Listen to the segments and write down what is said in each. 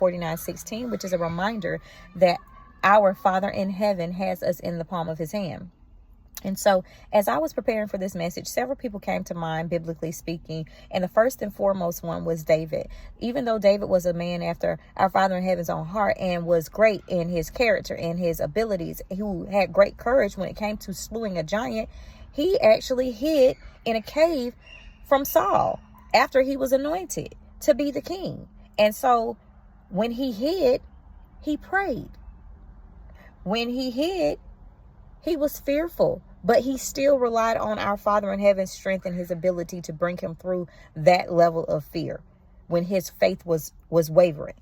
49:16, which is a reminder that our Father in heaven has us in the palm of his hand. And so as I was preparing for this message, several people came to mind, biblically speaking. And the first and foremost one was David. Even though David was a man after our Father in heaven's own heart and was great in his character and his abilities, who had great courage when it came to slewing a giant, he actually hid in a cave from Saul after he was anointed to be the king. And so when he hid, he prayed. When he hid, he was fearful, but he still relied on our Father in heaven's strength and his ability to bring him through that level of fear when his faith was wavering.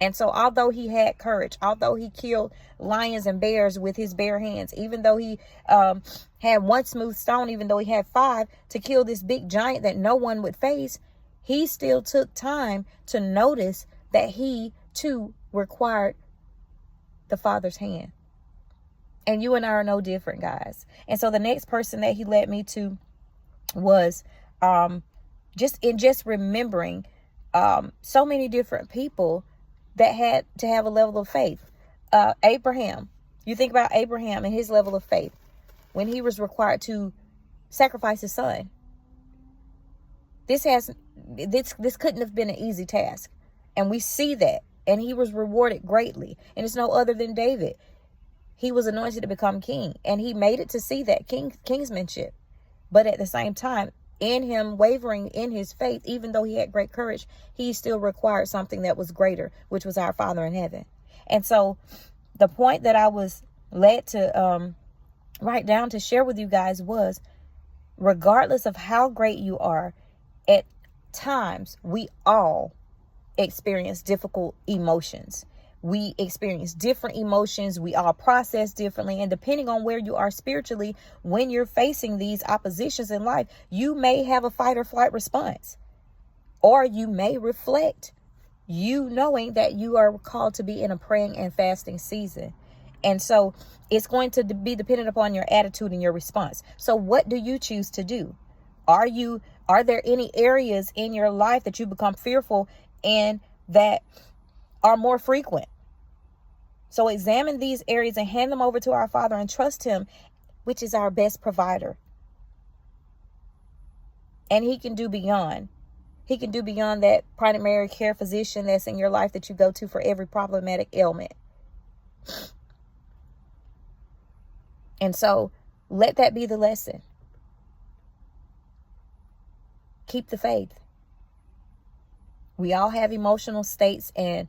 And so although he had courage, although he killed lions and bears with his bare hands, even though he had one smooth stone, even though he had 5 to kill this big giant that no one would face, he still took time to notice that he too required the Father's hand. And you and I are no different, guys. And so the next person that he led me to was just remembering so many different people that had to have a level of faith. Abraham. You think about Abraham and his level of faith when he was required to sacrifice his son. This couldn't have been an easy task. And we see that. And he was rewarded greatly. And it's no other than David. He was anointed to become king, and he made it to see that kingsmanship. But at the same time, in him wavering in his faith, even though he had great courage, he still required something that was greater, which was our Father in heaven. And so the point that I was led to write down to share with you guys was, regardless of how great you are, at times we all experience difficult emotions. We experience different emotions. We all process differently. And depending on where you are spiritually, when you're facing these oppositions in life, you may have a fight or flight response. Or you may reflect, you knowing that you are called to be in a praying and fasting season. And so it's going to be dependent upon your attitude and your response. So what do you choose to do? Are there any areas in your life that you become fearful and that are more frequent? So examine these areas and hand them over to our Father and trust him, which is our best provider. And he can do beyond. He can do beyond that primary care physician that's in your life that you go to for every problematic ailment. And so let that be the lesson. Keep the faith. We all have emotional states, and